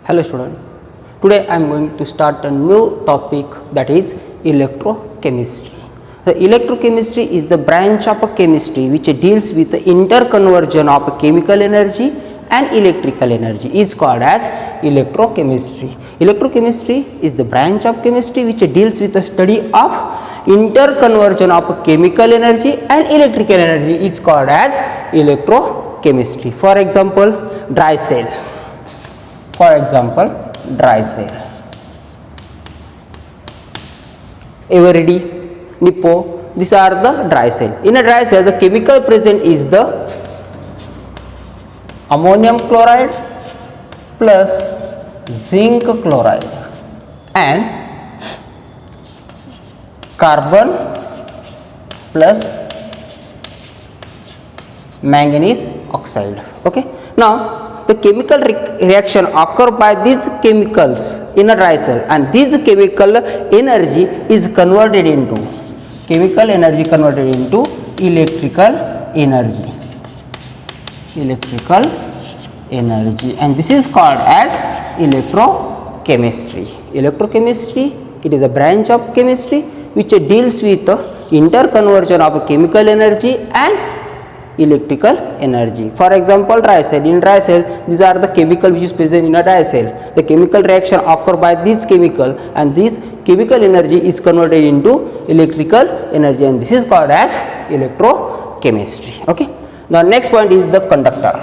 Hello student, today I am going to start a new topic, that is electrochemistry. The electrochemistry is the branch of chemistry which deals with the interconversion of chemical energy and electrical energy is called as electrochemistry. Electrochemistry is the branch of chemistry which deals with the study of interconversion of chemical energy and electrical energy is called as electrochemistry. For example, dry cell. Eveready, Nippo, these are the dry cell. In a dry cell, the chemical present is the ammonium chloride plus zinc chloride and carbon plus manganese oxide. Okay. Now, the chemical reaction occur by these chemicals in a dry cell, and this chemical energy is converted into electrical energy, and this is called as electrochemistry. Electrochemistry, it is a branch of chemistry which deals with the interconversion of chemical energy and electrical energy. For example, dry cell. In dry cell, these are the chemical which is present in a dry cell. The chemical reaction occur by this chemical, and this chemical energy is converted into electrical energy, and this is called as electrochemistry. Okay. Now next point is the conductor.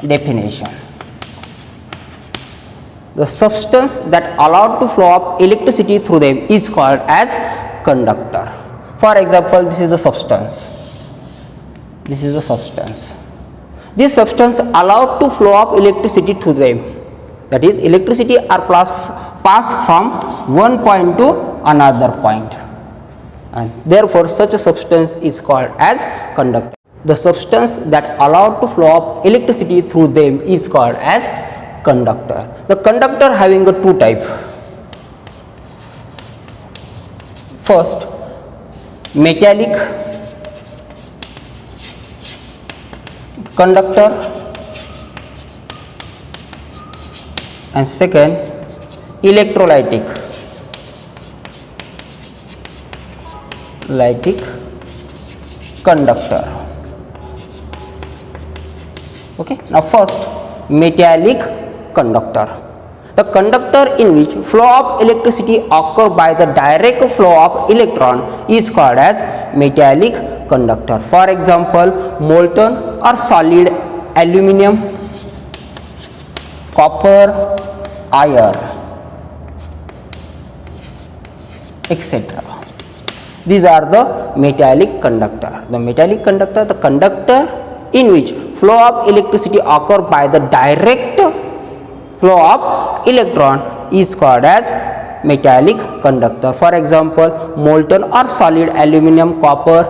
Definition: the substance that allowed to flow of electricity through them is called as conductor. For example, this is the substance. This substance allowed to flow of electricity to them. That is, electricity are passed from one point to another point, and therefore such a substance is called as conductor. The substance that allowed to flow of electricity through them is called as conductor. The conductor having a two type. First, metallic conductor, and second, electrolytic conductor. Okay. Now first, metallic conductor. The conductor in which flow of electricity occur by the direct flow of electron is called as metallic conductor. For example, molten or solid aluminum, copper, iron, etc. These are the metallic conductor. The metallic conductor, the conductor in which flow of electricity occur by the direct flow of electron is called as metallic conductor. For example, molten or solid aluminum, copper,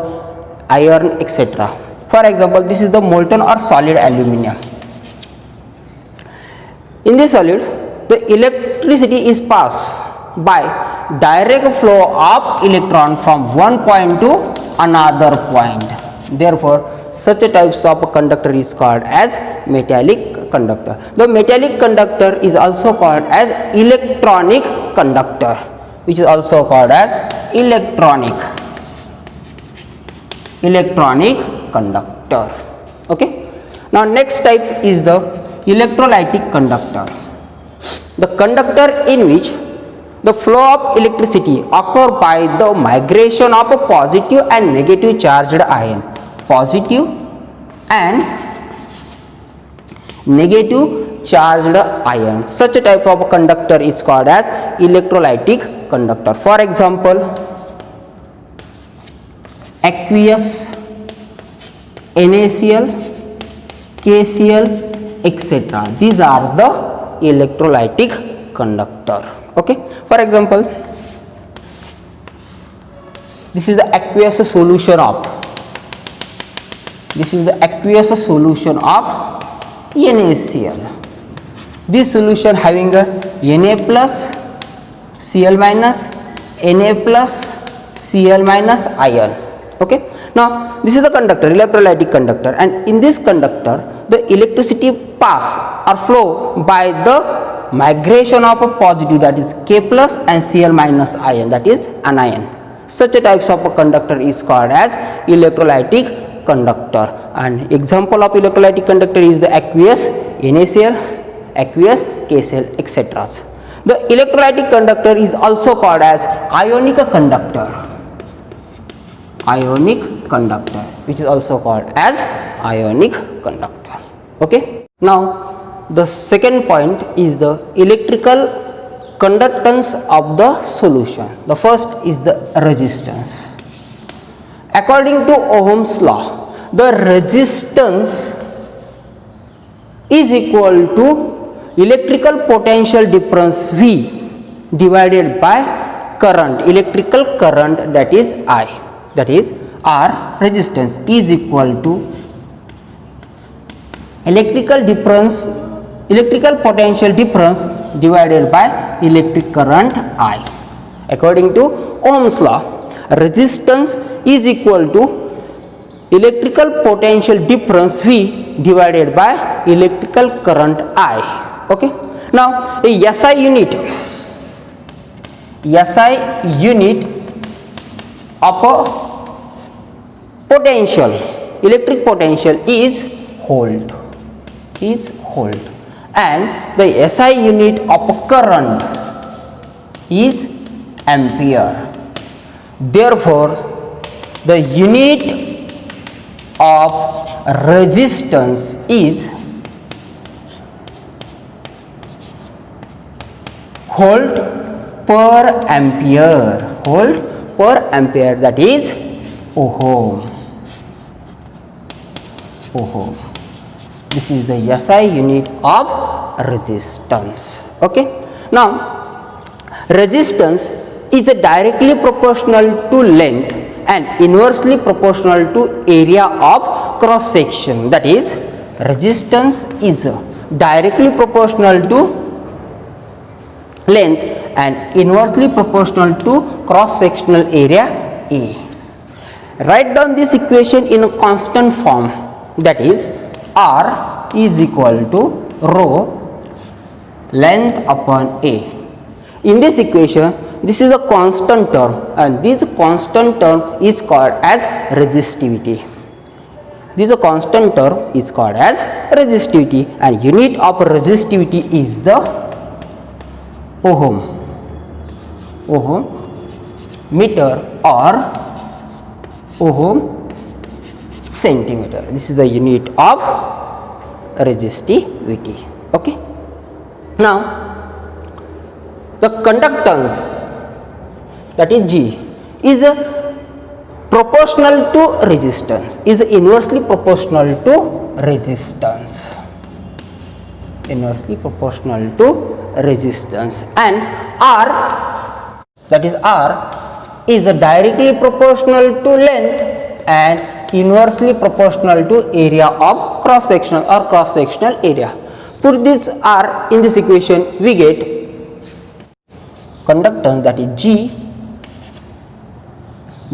iron, etc. For example, this is the molten or solid aluminum. In this solid, the electricity is passed by direct flow of electron from one point to another point. Therefore, such types of conductor is called as metallic conductor. The metallic conductor is also called as electronic conductor, which is also called as electronic conductor. Okay. Now next type is the electrolytic conductor. The conductor in which the flow of electricity occur by the migration of a positive and negative charged ion. Positive and negative charged ion. Such a type of conductor is called as electrolytic conductor. For example, aqueous, NaCl, KCl, etc. These are the electrolytic conductor. Okay. For example, this is the aqueous solution of NaCl. This solution having a Na plus, Cl minus, Na plus, Cl minus ion. Okay. Now this is the conductor, electrolytic conductor, and in this conductor the electricity pass or flow by the migration of a positive, that is K plus and Cl minus ion, that is anion. Such a types of a conductor is called as electrolytic conductor, and example of electrolytic conductor is the aqueous NaCl, aqueous KCl, etc. The electrolytic conductor is also called as ionic conductor, ionic conductor, which is also called as ionic conductor. Okay. Now the second point is the electrical conductance of the solution. The first is the resistance. According to Ohm's law, the resistance is equal to electrical potential difference V divided by current, electrical current, that is I, that is R. Resistance is equal to electrical potential difference divided by electric current I. According to Ohm's law, resistance is equal to electrical potential difference V divided by electrical current I. Okay. Now a SI unit of a potential, electric potential is volt, and the SI unit of a current is ampere. Therefore the unit of resistance is volt per ampere, that is ohm. This is the SI unit of resistance. Okay. Now resistance is directly proportional to length and inversely proportional to area of cross section. That is, resistance is directly proportional to length and inversely proportional to cross sectional area A. Write down this equation in a constant form, that is R is equal to rho length upon A. In this equation, this is a constant term, and this constant term is called as resistivity. This is a constant term is called as resistivity, and unit of resistivity is the ohm meter or ohm centimeter. This is the unit of resistivity. Okay. Now the conductance, that is G, is proportional to resistance, is inversely proportional to resistance, and R, that is R, is directly proportional to length and inversely proportional to area of cross sectional or cross sectional area. Put this R in this equation, we get conductance, that is G,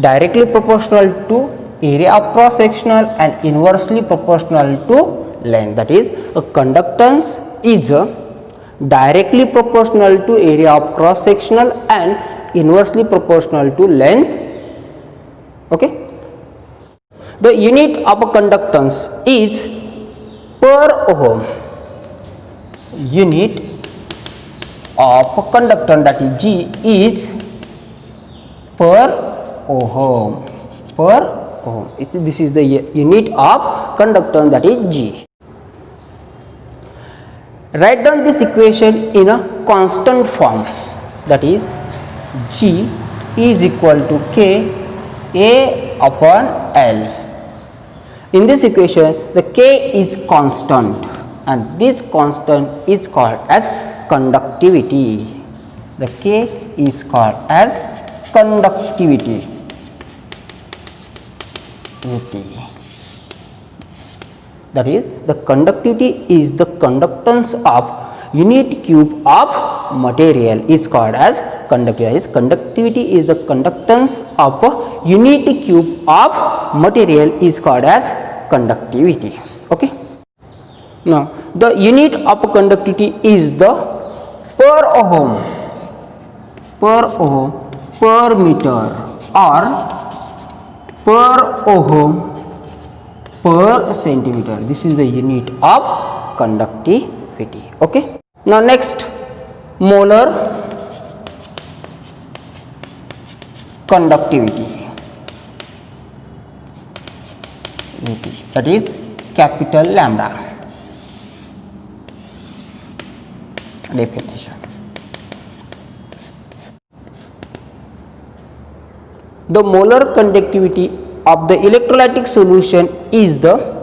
directly proportional to area of cross sectional and inversely proportional to length. That is, a conductance is directly proportional to area of cross sectional and inversely proportional to length. Okay. The unit of a conductance is per ohm. Unit of a conductance, that is G, is per ohm. This is the unit of conductance, that is G. Write down this equation in a constant form, that is G is equal to K A upon L. In this equation, the K is constant, and this constant is called as conductivity. The K is called as conductivity. That is, the conductivity is the conductance of unit cube of material is called as conductivity. That is, conductivity is the conductance of a unit cube of material is called as conductivity. Okay. Now, the unit of conductivity is the per ohm, per meter, or per ohm per centimeter. This is the unit of conductivity. Okay. Now next, molar conductivity, that is capital lambda. Definition: the molar conductivity of the electrolytic solution is the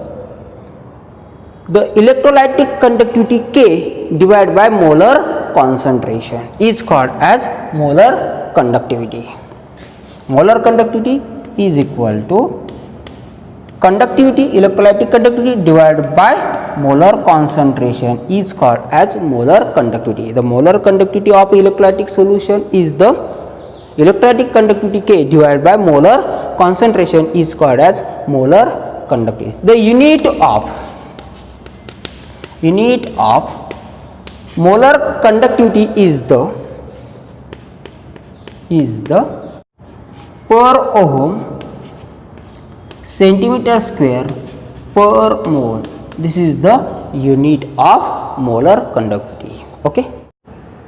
electrolytic conductivity K divided by molar concentration is called as molar conductivity. Molar conductivity is equal to conductivity, electrolytic conductivity divided by molar concentration is called as molar conductivity. The molar conductivity of electrolytic solution is the electrolytic conductivity K divided by molar concentration is called as molar conductivity. The unit of molar conductivity is the per ohm centimeter square per mole. This is the unit of molar conductivity. Okay.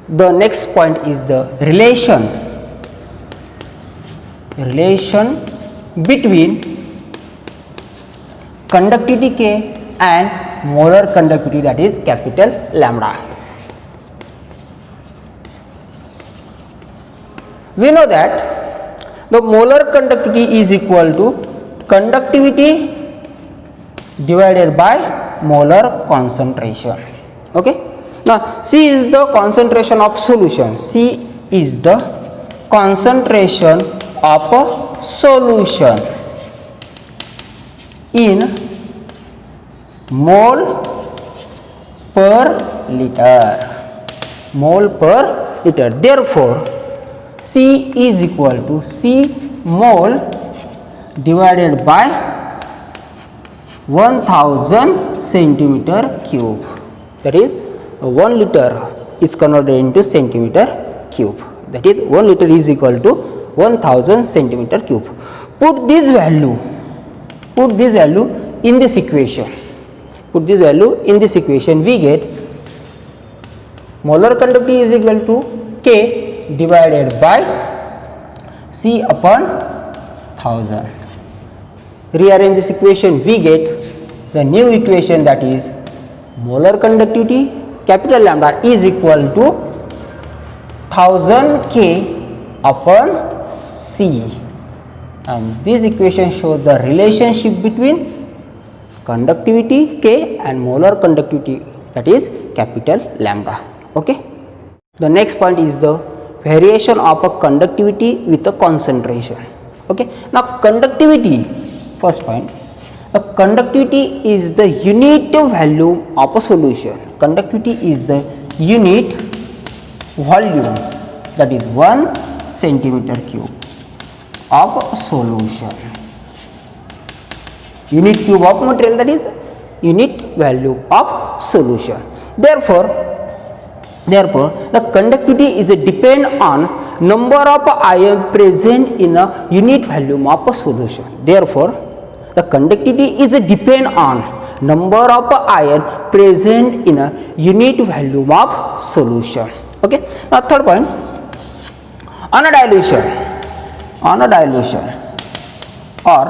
The next point is the relation between conductivity K and molar conductivity, that is capital lambda. We know that the molar conductivity is equal to conductivity divided by molar concentration. Okay. Now C is the concentration of solution. C is the concentration of a solution in mole per liter. Therefore, C is equal to C mole divided by 1000 centimeter cube. That is, 1 liter is converted into centimeter cube. That is, 1 liter is equal to 1000 centimeter cube. Put this value in this equation. We get molar conductivity is equal to K divided by C upon 1000. Rearrange this equation, we get the new equation, that is molar conductivity capital lambda is equal to 1000 K upon C, and this equation shows the relationship between conductivity K and molar conductivity, that is capital lambda. Okay. The next point is the variation of a conductivity with a concentration. Okay. Now conductivity, first point, the conductivity is the unit volume of a solution. Conductivity is the unit volume, that is 1 centimeter cube of solution. Unit cube of material, that is unit value of solution. Therefore the conductivity is depend on number of ions present in a unit volume of a solution. Therefore the conductivity is depend on number of ions present in a unit volume of solution. Okay. Now third point, on a dilution or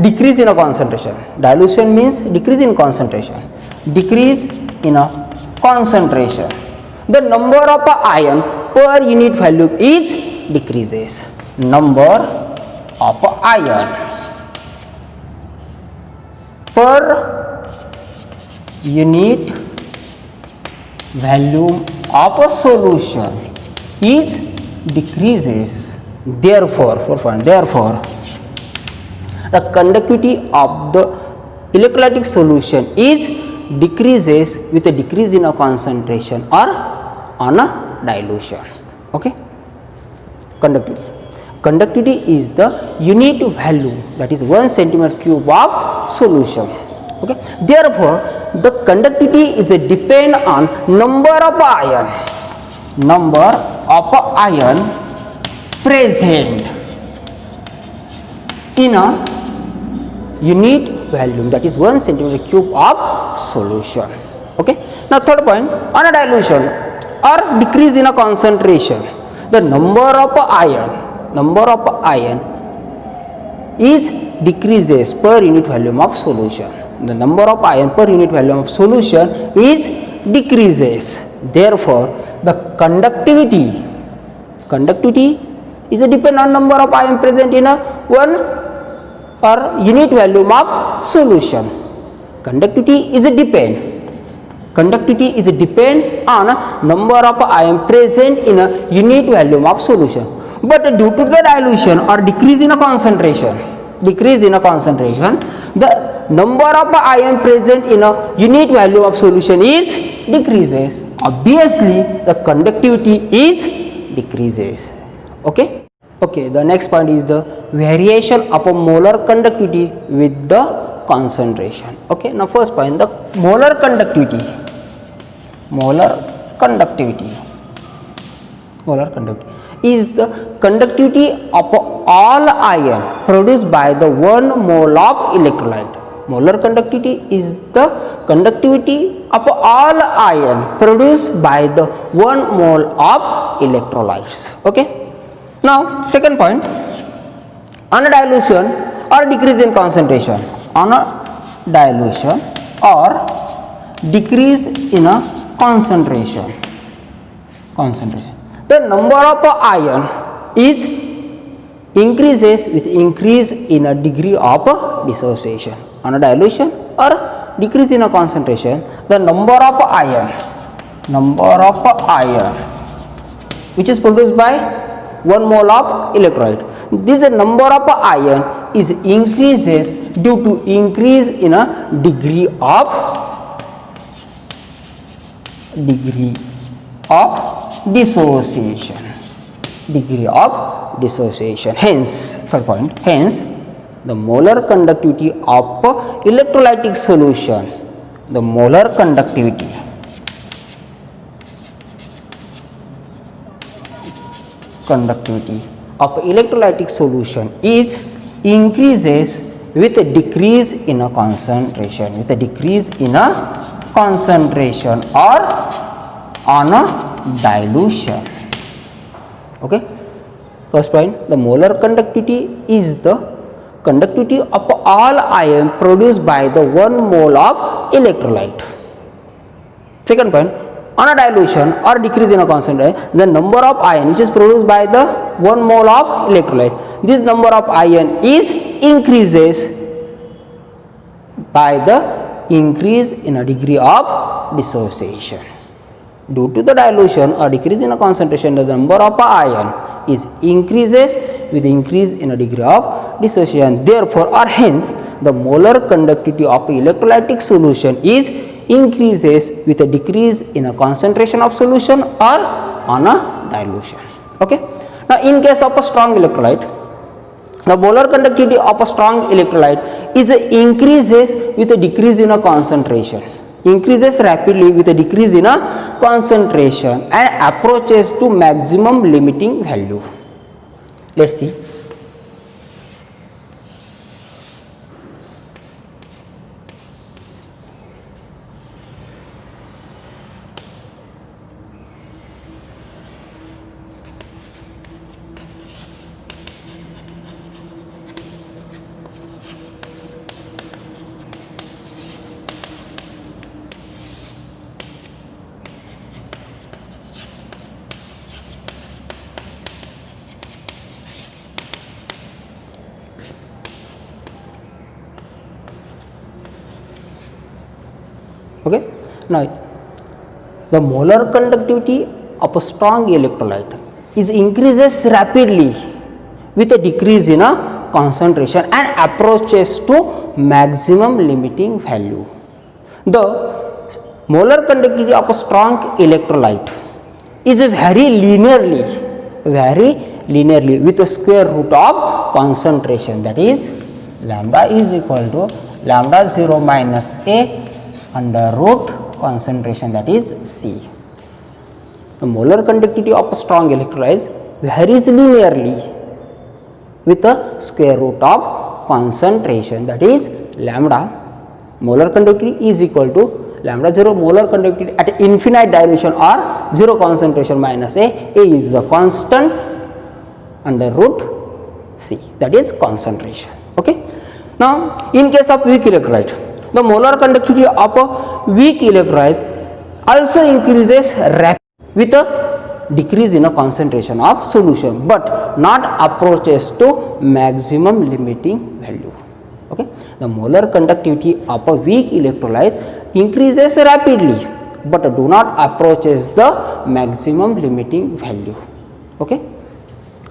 decrease in a concentration. Dilution means decrease in concentration. The number of ion per unit value is decreases. Number of ion per unit value of a solution is decreases. Therefore the conductivity of the electrolytic solution is decreases with a decrease in a concentration or on a dilution. Okay. Conductivity is the unit value, that is 1 centimeter cube of solution. Okay. Therefore, the conductivity is a depend on number of ion present in a unit volume, that is 1 centimeter cube of solution. Okay. Now third point, on a dilution or decrease in a concentration, the number of ion is decreases per unit volume of solution. The number of ion per unit volume of solution is decreases. Therefore, the conductivity is a depend on number of ion present in a one per unit volume of solution. Conductivity is a depend on number of ion present in a unit volume of solution. But due to the dilution or decrease in a concentration, the number of ion present in a unit volume of solution is decreases. Obviously, the conductivity is decreases. Okay. The next point is the variation of a molar conductivity with the concentration. Okay. Now first point, the molar conductivity is the conductivity of all ion produced by the 1 mole of electrolyte. Molar conductivity is the conductivity of all ion produced by the 1 mole of electrolytes. Okay. Now second point, on a dilution or decrease in concentration, the number of ion is increases with increase in a degree of dissociation. On a dilution or decrease in a concentration, the number of ion which is produced by 1 mole of electrolyte, this number of ion is increases due to increase in a degree of dissociation. Hence, third point, the molar conductivity of electrolytic solution, of electrolytic solution is increases with a decrease in a concentration, or on a dilution. Okay. First point, the molar conductivity is the conductivity of all ion produced by the 1 mole of electrolyte. Second point, on a dilution or decrease in a concentration, the number of ion which is produced by the 1 mole of electrolyte, this number of ion is increases by the increase in a degree of dissociation. Due to the dilution or decrease in a concentration, the number of ion is increases with increase in a degree of dissociation. Therefore, or hence, the molar conductivity of electrolytic solution is increases with a decrease in a concentration of solution or on a dilution. Okay. Now, in case of a strong electrolyte, the molar conductivity of a strong electrolyte is increases with a decrease in a concentration, increases rapidly with a decrease in a concentration and approaches to maximum limiting value. Let's see. Okay. Now, the molar conductivity of a strong electrolyte is increases rapidly with a decrease in a concentration and approaches to maximum limiting value. The molar conductivity of a strong electrolyte is very linearly with a square root of concentration, that is lambda is equal to lambda 0 minus a under root concentration, that is C. The molar conductivity of a strong electrolyte varies linearly with a square root of concentration, that is lambda. Molar conductivity is equal to lambda 0 molar conductivity at infinite dilution or 0 concentration minus a is the constant under root C, that is concentration. Okay. Now in case of weak electrolyte, the molar conductivity of a weak electrolyte also increases with a decrease in a concentration of solution, but not approaches to maximum limiting value. Okay. The molar conductivity of a weak electrolyte increases rapidly but do not approaches the maximum limiting value. Okay.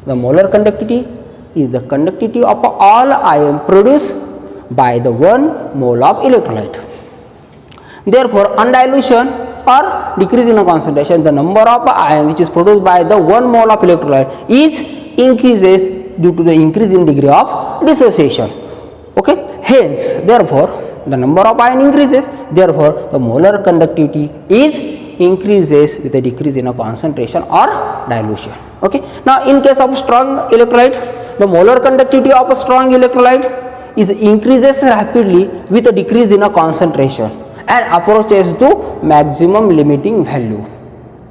The molar conductivity is the conductivity of all ion produced by the 1 mole of electrolyte. Therefore, on dilution or decrease in a concentration, the number of ion which is produced by the 1 mole of electrolyte is increases due to the increase in degree of dissociation. Okay. Hence, therefore, the number of ion increases, therefore the molar conductivity is increases with a decrease in a concentration or dilution. Okay. Now in case of strong electrolyte, the molar conductivity of a strong electrolyte is increases rapidly with a decrease in a concentration and approaches to maximum limiting value.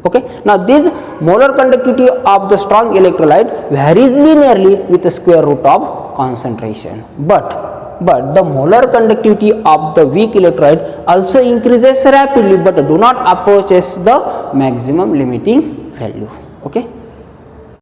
Okay. Now this molar conductivity of the strong electrolyte varies linearly with the square root of concentration, but the molar conductivity of the weak electrolyte also increases rapidly but do not approaches the maximum limiting value. Okay.